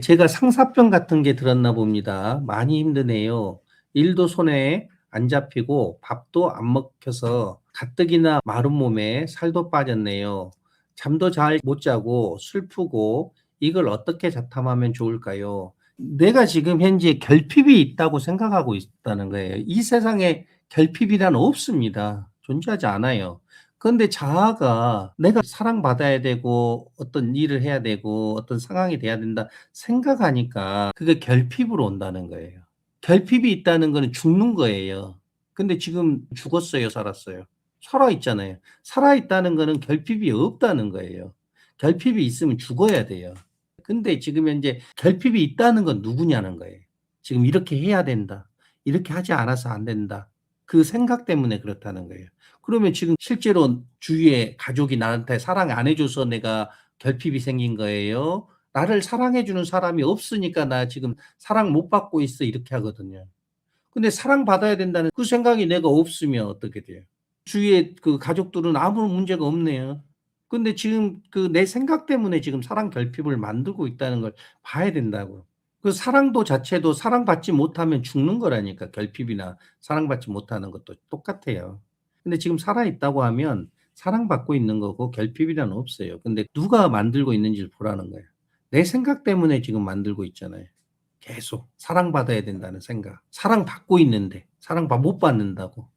제가 상사병 같은 게 들었나 봅니다. 많이 힘드네요. 일도 손에 안 잡히고 밥도 안 먹혀서 가뜩이나 마른 몸에 살도 빠졌네요. 잠도 잘 못 자고 슬프고 이걸 어떻게 자탐하면 좋을까요? 내가 지금 현재 결핍이 있다고 생각하고 있다는 거예요. 이 세상에 결핍이란 없습니다. 존재하지 않아요. 그런데 자아가 내가 사랑받아야 되고 어떤 일을 해야 되고 어떤 상황이 돼야 된다 생각하니까 그게 결핍으로 온다는 거예요. 결핍이 있다는 거는 죽는 거예요. 근데 지금 죽었어요, 살았어요? 살아 있잖아요. 살아 있다는 거는 결핍이 없다는 거예요. 결핍이 있으면 죽어야 돼요. 근데 지금 현재 결핍이 있다는 건 누구냐는 거예요. 지금 이렇게 해야 된다. 이렇게 하지 않아서 안 된다. 그 생각 때문에 그렇다는 거예요. 그러면 지금 실제로 주위에 가족이 나한테 사랑 안 해 줘서 내가 결핍이 생긴 거예요? 나를 사랑해 주는 사람이 없으니까 나 지금 사랑 못 받고 있어 이렇게 하거든요. 근데 사랑받아야 된다는 그 생각이 내가 없으면 어떻게 돼요? 주위에 그 가족들은 아무 문제가 없네요. 근데 지금 그 내 생각 때문에 지금 사랑 결핍을 만들고 있다는 걸 봐야 된다고요. 그 사랑도 자체도 사랑받지 못하면 죽는 거라니까 결핍이나 사랑받지 못하는 것도 똑같아요. 근데 지금 살아 있다고 하면 사랑받고 있는 거고 결핍이란 없어요. 근데 누가 만들고 있는지를 보라는 거예요. 내 생각 때문에 지금 만들고 있잖아요. 계속 사랑받아야 된다는 생각. 사랑받고 있는데 못 받는다고.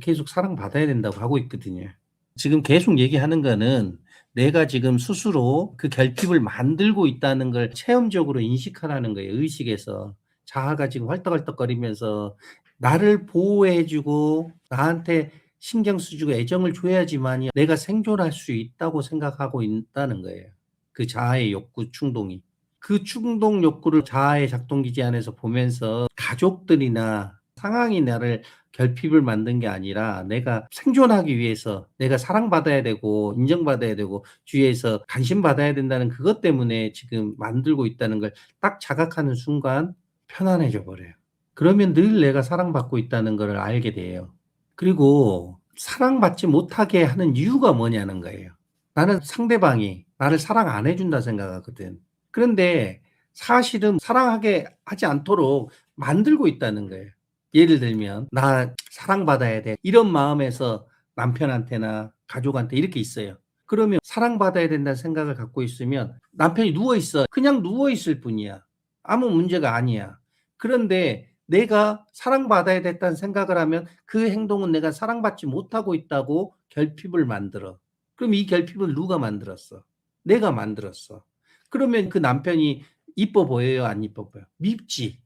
계속 사랑받아야 된다고 하고 있거든요. 지금 계속 얘기하는 거는 내가 지금 스스로 그 결핍을 만들고 있다는 걸 체험적으로 인식하라는 거예요, 의식에서. 자아가 지금 헐떡헐떡거리면서 나를 보호해 주고 나한테 신경 써 주고 애정을 줘야지만이 내가 생존할 수 있다고 생각하고 있다는 거예요, 그 자아의 욕구, 충동이. 그 충동 욕구를 자아의 작동 기제 안에서 보면서 가족들이나 상황이 나를 결핍을 만든 게 아니라 내가 생존하기 위해서 내가 사랑받아야 되고 인정받아야 되고 주위에서 관심받아야 된다는 그것 때문에 지금 만들고 있다는 걸 딱 자각하는 순간 편안해져 버려요. 그러면 늘 내가 사랑받고 있다는 거를 알게 돼요. 그리고 사랑받지 못하게 하는 이유가 뭐냐는 거예요. 나는 상대방이 나를 사랑 안 해 준다 생각하거든. 그런데 사실은 사랑하게 하지 않도록 만들고 있다는 거예요. 예를 들면 '나 사랑받아야 돼.' 이런 마음에서 남편한테나 가족한테 이렇게 있어요. 그러면 사랑받아야 된다는 생각을 갖고 있으면 남편이 누워 있어. 그냥 누워 있을 뿐이야. 아무 문제가 아니야. 그런데 내가 사랑받아야 됐다는 생각을 하면 그 행동은 내가 사랑받지 못하고 있다고 결핍을 만들어. 그럼 이 결핍을 누가 만들었어? 내가 만들었어. 그러면 그 남편이 이뻐 보여요? 안 이뻐 보여? 밉지.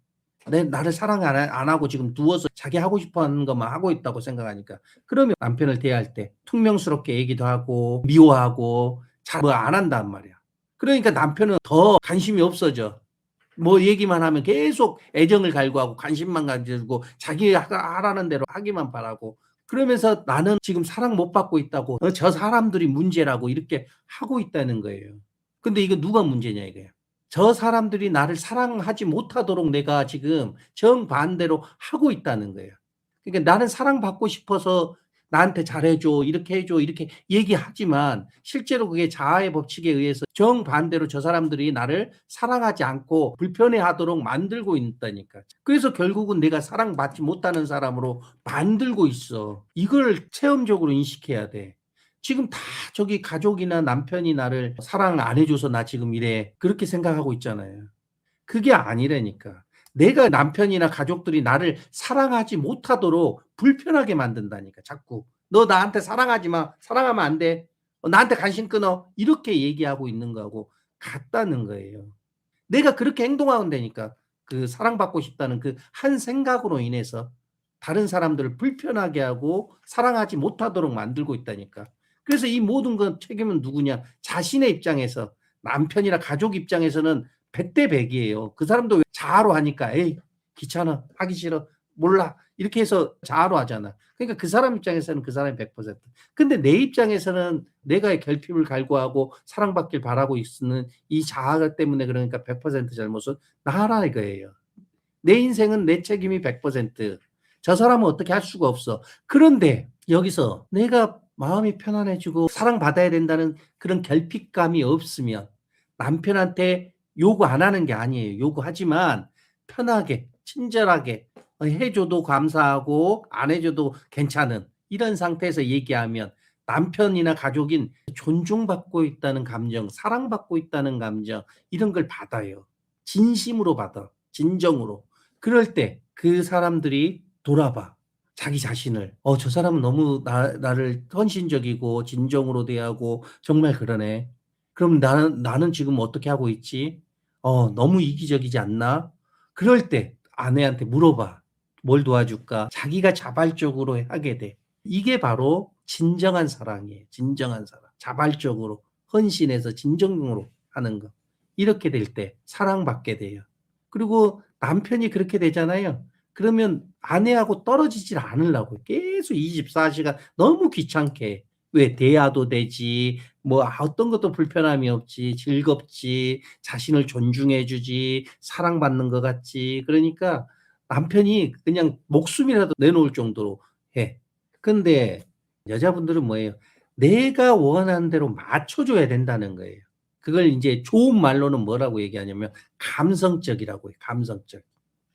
나를 사랑 안 하고 지금 누워서 자기 하고 싶어 하는 것만 하고 있다고 생각하니까. 그러면 남편을 대할 때 퉁명스럽게 얘기도 하고 미워하고 잘 뭐 안 한단 말이야. 그러니까 남편은 더 관심이 없어져. 뭐 얘기만 하면 계속 애정을 갈구하고 관심만 가지고 자기 하라는 대로 하기만 바라고 그러면서 나는 지금 사랑 못 받고 있다고 저 사람들이 문제라고 이렇게 하고 있다는 거예요. 근데 이거 누가 문제냐 이거야. 저 사람들이 나를 사랑하지 못하도록 내가 지금 정반대로 하고 있다는 거예요. 그러니까 나는 사랑받고 싶어서 "나한테 잘해 줘. 이렇게 해 줘." 이렇게 얘기하지만 실제로 그게 자아의 법칙에 의해서 정반대로 저 사람들이 나를 사랑하지 않고 불편해하도록 만들고 있다니까. 그래서 결국은 내가 사랑받지 못하는 사람으로 만들고 있어. 이걸 체험적으로 인식해야 돼. 지금 다 저기 가족이나 남편이 나를 사랑 안 해 줘서 나 지금 이래. 그렇게 생각하고 있잖아요. 그게 아니라니까. 내가 남편이나 가족들이 나를 사랑하지 못하도록 불편하게 만든다니까 자꾸. "너 나한테 사랑하지 마. 사랑하면 안 돼. 나한테 관심 끊어." 이렇게 얘기하고 있는 거하고 같다는 거예요. 내가 그렇게 행동하면 되니까. 그 사랑받고 싶다는 그 한 생각으로 인해서 다른 사람들을 불편하게 하고 사랑하지 못하도록 만들고 있다니까. 그래서 이 모든 건 책임은 누구냐? 자신의 입장에서 남편이나 가족 입장에서는 100대 100 이에요. 그 사람도 왜 자아로 하니까 "에이 귀찮아. 하기 싫어. 몰라." 이렇게 해서 자아로 하잖아. 그러니까 그 사람 입장에서는 그 사람이 100%. 근데 내 입장에서는 내가 결핍을 갈구하고 사랑받길 바라고 있는 이 자아 때문에 그러니까 100% 잘못은 나라 이거예요. 내 인생은 내 책임이 100%. 저 사람은 어떻게 할 수가 없어. 그런데 여기서 내가 마음이 편안해지고 사랑받아야 된다는 그런 결핍감이 없으면 남편한테 요구 안 하는 게 아니에요. 요구하지만 편하게, 친절하게 해 줘도 감사하고 안 해 줘도 괜찮은 이런 상태에서 얘기하면 남편이나 가족인 존중받고 있다는 감정, 사랑받고 있다는 감정 이런 걸 받아요. 진심으로 받아. 진정으로. 그럴 때 그 사람들이 돌아봐. 자기 자신을. '저 사람은 너무 나를 헌신적이고 진정으로 대하고 정말 그러네. 그럼 나는 지금 어떻게 하고 있지? 너무 이기적이지 않나?' 그럴 때 아내한테 물어봐. "뭘 도와줄까?" 자기가 자발적으로 하게 돼. 이게 바로 진정한 사랑이에요. 진정한 사랑. 자발적으로 헌신해서 진정으로 하는 거. 이렇게 될 때 사랑받게 돼요. 그리고 남편이 그렇게 되잖아요. 그러면 아내하고 떨어지질 않으려고 계속 24시간 너무 귀찮게 해. 왜 대화도 되지, 뭐 어떤 것도 불편함이 없지, 즐겁지, 자신을 존중해 주지, 사랑받는 것 같지. 그러니까 남편이 그냥 목숨이라도 내놓을 정도로 해. 근데 여자분들은 뭐예요? 내가 원하는 대로 맞춰 줘야 된다는 거예요. 그걸 인제 좋은 말로는 뭐라고 얘기하냐면 감성적이라고 해요, 감성적.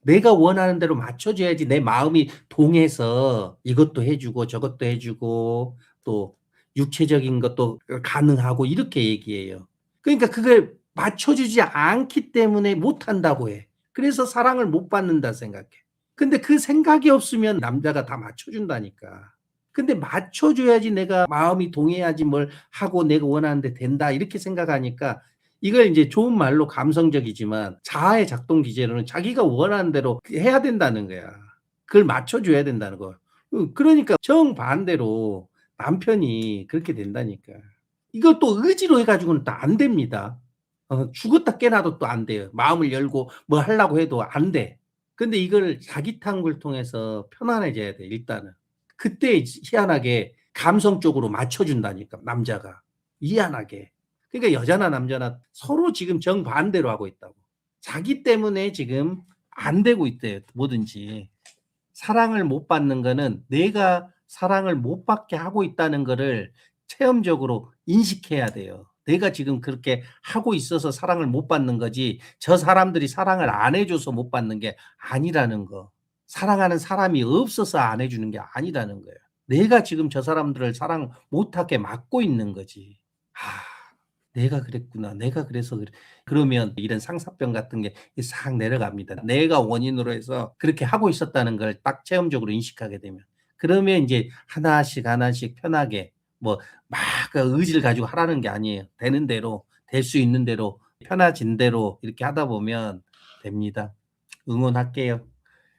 내가 원하는 대로 맞춰 줘야지 내 마음이 동해서 이것도 해 주고 저것도 해 주고 또 육체적인 것도 가능하고 이렇게 얘기해요. 그러니까 그걸 맞춰 주지 않기 때문에 못 한다고 해. 그래서 사랑을 못 받는다 생각해. 근데 그 생각이 없으면 남자가 다 맞춰 준다니까. 근데 맞춰 줘야지 내가 마음이 동해야지 뭘 하고 '내가 원하는 대 된다.' 이렇게 생각하니까 이걸 인제 좋은 말로 감성적이지만 자아의 작동 기제로는 자기가 원하는 대로 해야 된다는 거야. 그걸 맞춰 줘야 된다는 거. 그러니까 정반대로 남편이 그렇게 된다니까. 이걸 또 의지로 해 가지고는 또 안 됩니다. 죽었다 깨나도 또 안 돼요. 마음을 열고 뭐 하려고 해도 안 돼. 근데 이걸 자기 탐구를 통해서 편안해져야 돼 일단은. 그때 희한하게 감성적으로 맞춰 준다니까 남자가. 희한하게. 그러니까 여자나 남자나 서로 지금 정반대로 하고 있다고. 자기 때문에 지금 안 되고 있대요 뭐든지. 사랑을 못 받는 거는 내가 사랑을 못 받게 하고 있다는 거를 체험적으로 인식해야 돼요. 내가 지금 그렇게 하고 있어서 사랑을 못 받는 거지 저 사람들이 사랑을 안 해 줘서 못 받는 게 아니라는 거. 사랑하는 사람이 없어서 안 해 주는 게 아니라는 거예요. 내가 지금 저 사람들을 사랑 못 하게 막고 있는 거지. '아 내가 그랬구나. 내가 그래서 그래.' 그러면 이런 상사병 같은 게 싹 내려갑니다. 내가 원인으로 해서 그렇게 하고 있었다는 걸 딱 체험적으로 인식하게 되면. 그러면 인제 하나씩 하나씩 편하게 뭐 막 그 의지를 가지고 하라는 게 아니에요. 되는 대로 될 수 있는 대로 편해진 대로 이렇게 하다 보면 됩니다. 응원할게요.